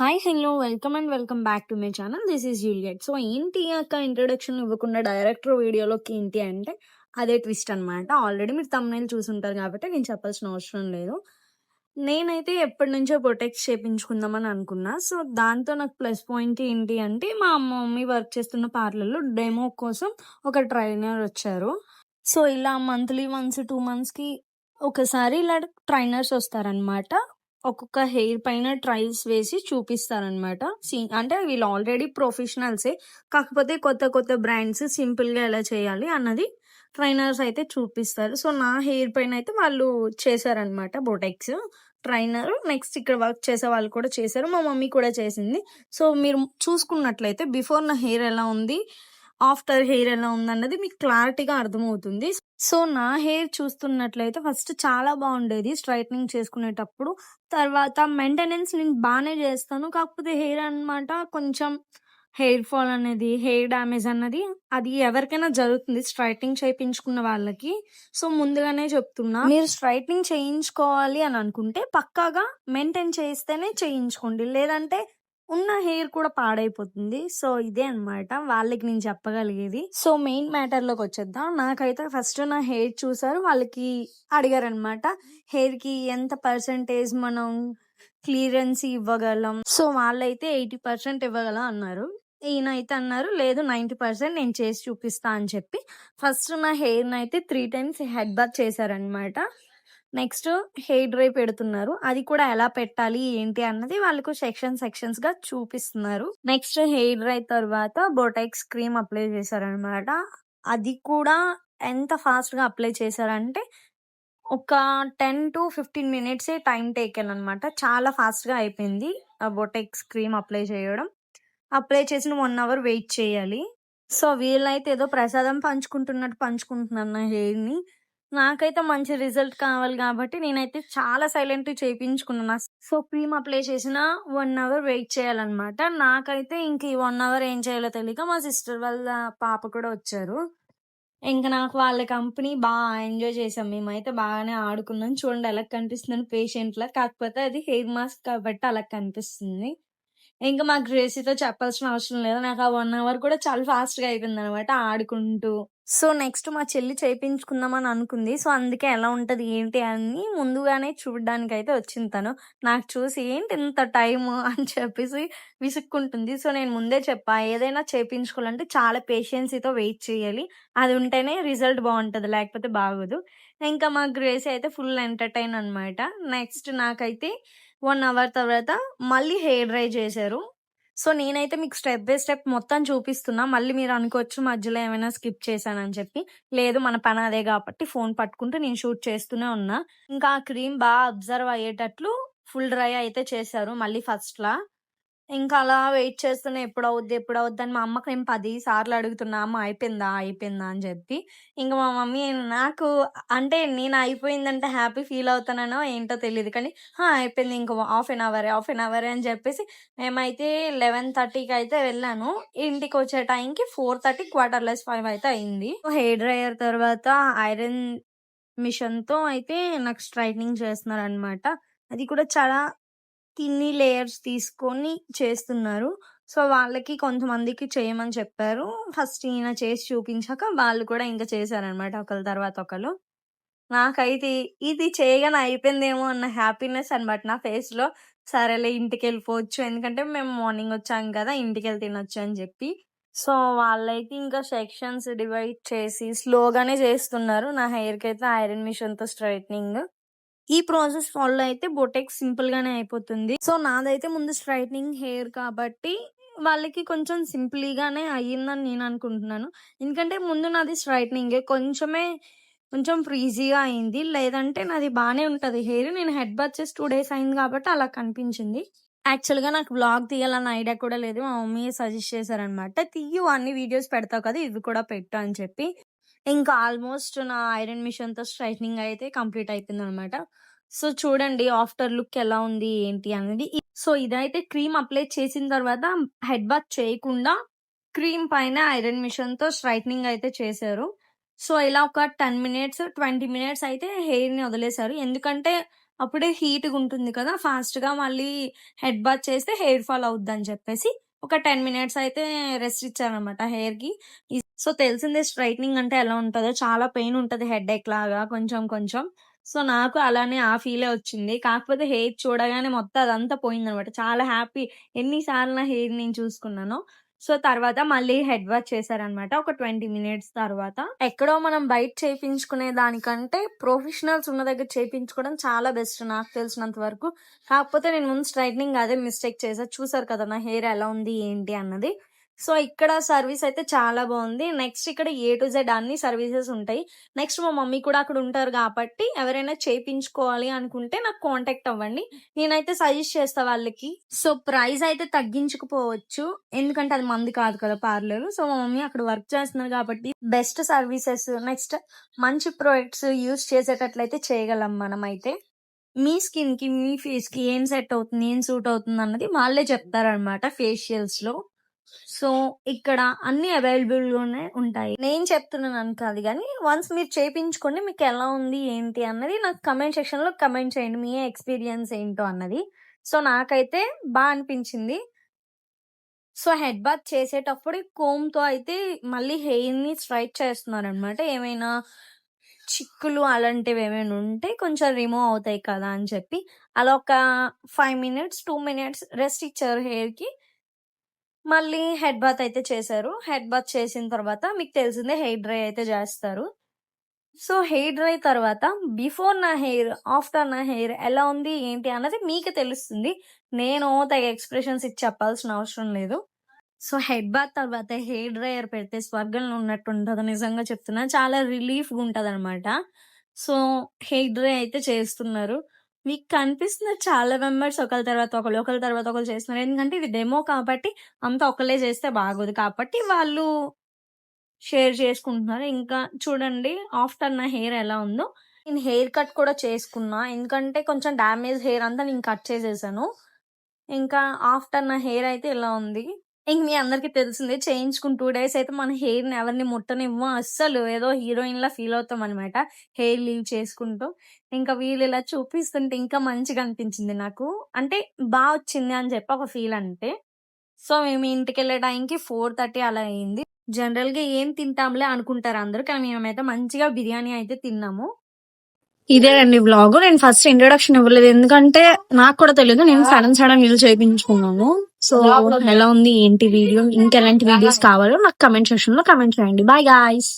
Hi! Hello! Welcome back to my channel. This is Juliet. So, ఏంటి అక్క introduction ఇవ్వకుండా director వీడియోలోకి ఏంటి అంటే, అదే ట్విస్ట్ అనమాట. ఆల్రెడీ మీరు థంబ్‌నెయిల్ చూసుంటారు కాబట్టి నేను చెప్పాల్సిన అవసరం లేదు. నేనైతే ఎప్పటినుంచో బొటెక్స్ చేపించుకుందామని అనుకున్నా. సో, దాంతో నాకు ప్లస్ పాయింట్ ఏంటి అంటే, మా మమ్మీ వర్క్ చేస్తున్న పార్లర్‌లో డెమో కోసం ఒక ట్రైనర్ వచ్చారు. సో, ఇలా మంత్లీ వన్స్, 2 మంత్స్‌కి ఒకసారి ఇలా ట్రైనర్స్ వస్తారనమాట. ఒక్కొక్క హెయిర్ పైన ట్రయల్స్ వేసి చూపిస్తారనమాట. అంటే వీళ్ళు ఆల్రెడీ ప్రొఫెషనల్సే. కాకపోతే కొత్త కొత్త బ్రాండ్స్ సింపుల్‌గా ఎలా చేయాలి అన్నది ట్రైనర్స్ అయితే చూపిస్తారు. సో, నా హెయిర్ పైన అయితే వాళ్ళు చేశారనమాట బొటెక్స్. ట్రైనర్ నెక్స్ట్ ఇక్కడ వర్క్ చేసే వాళ్ళు కూడా చేశారు. మా మమ్మీ కూడా చేసింది. సో, మీరు చూసుకున్నట్లయితే బిఫోర్ నా హెయిర్ ఎలా ఉంది, ఆఫ్టర్ హెయిర్ ఎలా ఉందన్నది మీకు క్లారిటీగా అర్థమవుతుంది. సో, నా హెయిర్ చూస్తున్నట్లయితే ఫస్ట్ చాలా బాగుండేది స్ట్రైట్నింగ్ చేసుకునేటప్పుడు. తర్వాత మెయింటెనెన్స్ నేను బానే చేస్తాను. కాకపోతే హెయిర్ అనమాట కొంచెం హెయిర్ ఫాల్ అనేది, హెయిర్ డ్యామేజ్ అన్నది అది ఎవరికైనా జరుగుతుంది స్ట్రైట్నింగ్ చేయించుకున్న వాళ్ళకి. సో, ముందుగానే చెప్తున్నా. మీరు స్ట్రైట్నింగ్ చేయించుకోవాలి అని అనుకుంటే పక్కాగా మెయింటైన్ చేస్తేనే చేయించుకోండి. లేదంటే ఉన్న హెయిర్ కూడా పాడైపోతుంది. సో, ఇదే అన్నమాట వాళ్ళకి నేను చెప్పగలిగేది. సో, మెయిన్ మ్యాటర్‌లోకి వచ్చేద్దాం. నాకైతే ఫస్ట్ నా హెయిర్ చూసారు. వాళ్ళకి అడిగారనమాట. హెయిర్‌కి ఎంత పర్సెంటేజ్ మనం క్లియరెన్స్ ఇవ్వగలం. సో, వాళ్ళైతే 80% ఇవ్వగలం అన్నారు. ఈయనైతే అన్నారు, లేదు 90% నేను చేసి చూపిస్తా అని చెప్పి ఫస్ట్ నా హెయిర్‌నైతే 3 టైమ్స్ హెడ్ బాత్ చేశారనమాట. నెక్స్ట్ హెయిర్ డ్రై పెడుతున్నారు. అది కూడా ఎలా పెట్టాలి, ఏంటి అన్నది వాళ్ళకు సెక్షన్స్‌గా చూపిస్తున్నారు. నెక్స్ట్ హెయిర్ డ్రై తర్వాత బొటెక్స్ క్రీమ్ అప్లై చేశారనమాట. అది కూడా ఎంత ఫాస్ట్‌గా అప్లై చేశారంటే, ఒక 10-15 మినిట్సే టైమ్ టేకెన్ అనమాట. చాలా ఫాస్ట్‌గా అయిపోయింది. ఆ బొటెక్స్ క్రీమ్ అప్లై చేయడం. అప్లై చేసిన 1 అవర్ వెయిట్ చేయాలి. సో, వీళ్ళైతే ఏదో ప్రసాదం పంచుకుంటున్నట్టు పంచుకుంటున్నారు నా హెయిర్‌ని. నాకైతే మంచి రిజల్ట్ కావాలి గాబట్టి నేనైతే చాలా సైలెంట్‌గా చేపించుకున్నా. సో, క్రీమ్ అప్లై చేసిన 1 అవర్ వెయిట్ చేయాలనమాట. నాకైతే ఇంక ఈ 1 అవర్ ఏం చేయాలో తెలీక మా సిస్టర్ వాళ్ళ పాప కూడా వచ్చారు. ఇంక నాకు వాళ్ళ కంపెనీ ఎంజాయ్ చేసాం. మేమైతే బాగానే ఆడుకున్నాం. చూడండి ఎలా కనిపిస్తున్నాను పేషెంట్‌లా. కాకపోతే అది హెయిర్ మాస్క్ కాబట్టి అలా కనిపిస్తుంది. ఇంక మా గ్రేసీతో చెప్పాల్సిన అవసరం లేదు. నాకు ఆ 1 అవర్ కూడా చాలా ఫాస్ట్‌గా అయిపోయిందనమాట ఆడుకుంటూ. సో, నెక్స్ట్ మా చెల్లి చేపించుకుందామని అనుకుంది. సో, అందుకే ఎలా ఉంటది, ఏంటి అని ముందుగానే చూడ్డానికైతే వచ్చింది తను. నాకు చూసి ఏంటి ఇంత టైము అని చెప్పేసి విసుక్కుంటుంది. సో, నేను ముందే చెప్పా ఏదైనా చేపించుకోవాలంటే చాలా పేషెన్సీతో వెయిట్ చేయాలి. అది ఉంటేనే రిజల్ట్ బావుంటది. లేకపోతే బాగోదు. ఇంకా మా గ్రేసీ అయితే ఫుల్ ఎంటర్‌టైన్ అనమాట. నెక్స్ట్ నాకైతే 1 అవర్ తర్వాత మళ్ళీ హెయిర్ డ్రై చేశారు. సో, నేనైతే మీకు స్టెప్ బై స్టెప్ మొత్తం చూపిస్తున్నా. మళ్ళీ మీరు అనుకోవచ్చు మధ్యలో ఏమైనా స్కిప్ చేశానని చెప్పి. లేదు మన పని అదే గాబట్టి ఫోను పట్టుకుంటూ నేను షూట్ చేస్తూనే ఉన్నా. ఇంకా ఆ క్రీమ్ అబ్జర్వ్ అయ్యేటట్లు ఫుల్ డ్రై అయితే చేశారు మళ్ళీ ఫస్ట్‌లా. ఇంకా అలా వెయిట్ చేస్తున్నా ఎప్పుడవుద్దని మా అమ్మకి నేను 10 సార్లు అడుగుతున్నా. అమ్మ అయిపోయిందా అని చెప్పి. ఇంక మా మమ్మీ నాకు అంటే నేను అయిపోయిందంటే హ్యాపీ ఫీల్ అవుతాననో ఏంటో తెలీదు కానీ, అయిపోయింది ఇంక హాఫ్ ఎన్ అవరే అని చెప్పేసి మేమైతే 11:30కి అయితే వెళ్ళాను. ఇంటికొచ్చే టైంకి 4:30 5 అయితే అయింది. హెయిర్ డ్రైయర్ తర్వాత ఐరన్ మిషన్‌తో అయితే నాకు స్ట్రైట్నింగ్ చేస్తున్నారనమాట. అది కూడా చాలా తిన్ని లేయర్స్ తీసుకొని చేస్తున్నారు. సో, వాళ్ళకి కొంతమందికి చేయమని చెప్పారు. ఫస్ట్ ఈయన చేసి చూపించాక వాళ్ళు కూడా ఇంక చేశారనమాట ఒకళ్ళ తర్వాత ఒకళ్ళు. నాకైతే ఇది చేయగానే అయిపోయిందేమో అన్న హ్యాపీనెస్ అనమాట నా ఫేస్‌లో. సరేలే ఇంటికెళ్ళిపోవచ్చు. ఎందుకంటే మేము మార్నింగ్ వచ్చాం కదా! ఇంటికెళ్ళి తినొచ్చు అని చెప్పి. సో, వాళ్ళైతే ఇంకా సెక్షన్స్ డివైడ్ చేసి స్లోగానే చేస్తున్నారు. నా హెయిర్‌కైతే ఐరన్ మిషన్‌తో స్ట్రెయిటనింగ్. ఈ ప్రాసెస్ ఫాలో అయితే బొటెక్స్ సింపుల్‌గానే అయిపోతుంది. సో, నాదైతే ముందు స్ట్రెయిటనింగ్ హెయిర్ కాబట్టి వాళ్ళకి కొంచెం సింపుల్‌గానే అయ్యిందని నేను అనుకుంటున్నాను. ఎందుకంటే ముందు నాది స్ట్రెయిటనింగే కొంచెం ఫ్రీజీగా అయింది. లేదంటే నాది బానే ఉంటది హెయిర్. నేను హెడ్ బాత్ చేసి 2 డేస్ అయింది కాబట్టి అలా కనిపించింది. యాక్చువల్‌గా నాకు వ్లాగ్ తీయాలన్న ఐడియా కూడా లేదు. మా మమ్మీ సజెస్ట్ చేశారనమాట. "తియ్యు అన్ని వీడియోస్ పెడతావు కదా! ఇవి కూడా పెట్టు" అని చెప్పి. ఇంకా ఆల్మోస్ట్ నా ఐరన్ మిషన్‌తో స్ట్రైట్నింగ్ అయితే కంప్లీట్ అయిపోయిందనమాట. సో, చూడండి ఆఫ్టర్ లుక్ ఎలా ఉంది, ఏంటి అనేది. సో, ఇదైతే క్రీమ్ అప్లై చేసిన తర్వాత హెడ్ బాత్ చేయకుండా క్రీమ్ పైన ఐరన్ మిషన్‌తో స్ట్రైట్నింగ్ అయితే చేశారు. సో, ఇలా ఒక 10 మినిట్స్, 20 మినిట్స్ అయితే హెయిర్‌ని వదిలేశారు. ఎందుకంటే అప్పుడే హీట్‌గా ఉంటుంది కదా! ఫాస్ట్‌గా మళ్ళీ హెడ్ బాత్ చేస్తే హెయిర్ ఫాల్ అవుద్దని చెప్పేసి ఒక 10 మినిట్స్ అయితే రెస్ట్ ఇచ్చారనమాట హెయిర్‌కి. సో, తెలిసిందే స్ట్రెయిటనింగ్ అంటే ఎలా ఉంటదో. చాలా పెయిన్ ఉంటది హెడ్‌ఏక్ లాగా కొంచెం కొంచెం. సో, నాకు అలానే ఆ ఫీలే వచ్చింది. కాకపోతే హెయిర్ చూడగానే మొత్తం అదంతా పోయిందనమాట. చాలా హ్యాపీ. ఎన్ని సార్లు నా హెయిర్ నేను చూసుకున్నానో. సో, తర్వాత మళ్ళీ హెడ్ వాష్ చేశారనమాట. ఒక 20 మినిట్స్ తర్వాత. ఎక్కడో మనం బయట చేపించుకునే దానికంటే ప్రొఫెషనల్స్ ఉన్న దగ్గర చేపించుకోవడం చాలా బెస్ట్ నాకు తెలిసినంత వరకు. కాకపోతే నేను ముందు స్ట్రైట్నింగ్ అదే మిస్టేక్ చేశా. చూసారు కదా నా హెయిర్ ఎలా ఉంది ఏంటి అన్నది. సో, ఇక్కడ సర్వీస్ అయితే చాలా బావుంది. నెక్స్ట్ ఇక్కడ ఏ టు జెడ్ అన్ని సర్వీసెస్ ఉంటాయి. నెక్స్ట్ మా మమ్మీ కూడా అక్కడ ఉంటారు కాబట్టి ఎవరైనా చేపించుకోవాలి అనుకుంటే నాకు కాంటాక్ట్ అవ్వండి. నేనైతే సజెస్ట్ చేస్తా వాళ్ళకి. సో, ప్రైస్ అయితే తగ్గించకపోవచ్చు. ఎందుకంటే అది మంది కాదు కదా పార్లర్. సో, మా మమ్మీ అక్కడ వర్క్ చేస్తున్నారు కాబట్టి బెస్ట్ సర్వీసెస్ నెక్స్ట్ మంచి ప్రొడక్ట్స్ యూజ్ చేసేటట్లయితే చేయగలం మనమైతే. మీ స్కిన్‌కి, మీ ఫేస్‌కి ఏం సెట్ అవుతుంది, ఏం సూట్ అవుతుందన్నది వాళ్ళే చెప్తారనమాట ఫేషియల్స్‌లో. సో, ఇక్కడ అన్నీ అవైలబుల్‌లోనే ఉంటాయి. నేను చెప్తున్నానని కాదు గానీ, వన్స్ మీరు చేపించుకోండి. మీకెలా ఉంది, ఏంటి అన్నది నాకు కామెంట్ సెక్షన్‌లో కామెంట్ చేయండి. మీ ఎక్స్‌పీరియన్స్ ఏంటో అన్నది. సో, నాకైతే అనిపించింది. సో, హెడ్ బాత్ చేసేటప్పుడు కోమ్‌తో అయితే మళ్ళీ హెయిర్‌ని స్ట్రైట్ చేస్తున్నారనమాట. ఏమైనా చిక్కులు అలాంటివేమైనా ఉంటే కొంచెం రిమూవ్ అవుతాయి కదా అని చెప్పి. అలా ఒక 5 మినిట్స్, 2 మినిట్స్ రెస్ట్ ఇచ్చారు హెయిర్‌కి. మళ్ళీ హెడ్ బాత్ అయితే చేశారు. హెడ్ బాత్ చేసిన తర్వాత మీకు తెలిసిందే హెయిర్ డ్రై అయితే జేస్తారు. సో, హెయిర్ డ్రై తర్వాత బిఫోర్ నా హెయిర్, ఆఫ్టర్ నా హెయిర్ ఎలా ఉంది, ఏంటి అన్నది మీకు తెలుస్తుంది. నేను తెగ ఎక్స్‌ప్రెషన్స్ ఇచ్చి చెప్పాల్సిన అవసరం లేదు. సో, హెడ్ బాత్ తర్వాత హెయిర్ డ్రైయర్ పెడితే స్వర్గంలో ఉన్నట్టుంటది. నిజంగా చెప్తున్నా. చాలా రిలీఫ్‌గా ఉంటదనమాట. సో, హెయిర్ డ్రై అయితే చేస్తున్నారు. మీకు కనిపిస్తున్న చాలా మెంబర్స్ ఒకళ్ళ తర్వాత ఒకళ్ళు, ఒకళ్ళ తర్వాత ఒకళ్ళు చేస్తున్నారు. ఎందుకంటే ఇది డెమో కాబట్టి అంతా ఒకళ్ళే చేస్తే బాగోదు. కాబట్టి వాళ్ళు షేర్ చేసుకుంటున్నారు. ఇంకా చూడండి ఆఫ్టర్ నా హెయిర్ ఎలా ఉందో. నేను హెయిర్ కట్ కూడా చేసుకున్నా. ఎందుకంటే కొంచెం డ్యామేజ్ హెయిర్ అంతా నేను కట్ చేసేసాను. ఇంకా ఆఫ్టర్ నా హెయిర్ అయితే ఇలా ఉంది. ఇంక మీ అందరికి తెలిసిందే చేయించుకుని 2 డేస్ అయితే మన హెయిర్‌ని ఎవరిని ముట్టనివ్వం. అస్సలు ఏదో హీరోయిన్‌లా ఫీల్ అవుతామనమాట. హెయిర్ లీవ్ చేసుకుంటూ. ఇంకా వీళ్ళు ఇలా చూపిస్తుంటే ఇంకా మంచిగా అనిపించింది నాకు. అంటే వచ్చింది అని చెప్పి ఒక ఫీల్ అంటే. సో, మేము ఇంటికెళ్ళే టైంకి 4:30 అలా అయింది. జనరల్‌గా ఏం తింటాంలే అనుకుంటారు అందరూ. కానీ మేమైతే మంచిగా బిర్యానీ అయితే తిన్నాము. ఇదేనండి వ్లాగ్. నేను ఫస్ట్ ఇంట్రొడక్షన్ ఇవ్వలేదు. ఎందుకంటే నాకు కూడా తెలీదు. నేను సడన్ ఇది చేయించుకున్నాను. సో, ఎలా ఉంది ఏంటి వీడియో, ఇంకెలాంటి వీడియోస్ కావాలో నాకు కమెంట్ సెక్షన్ లో కమెంట్ చేయండి. Bye guys.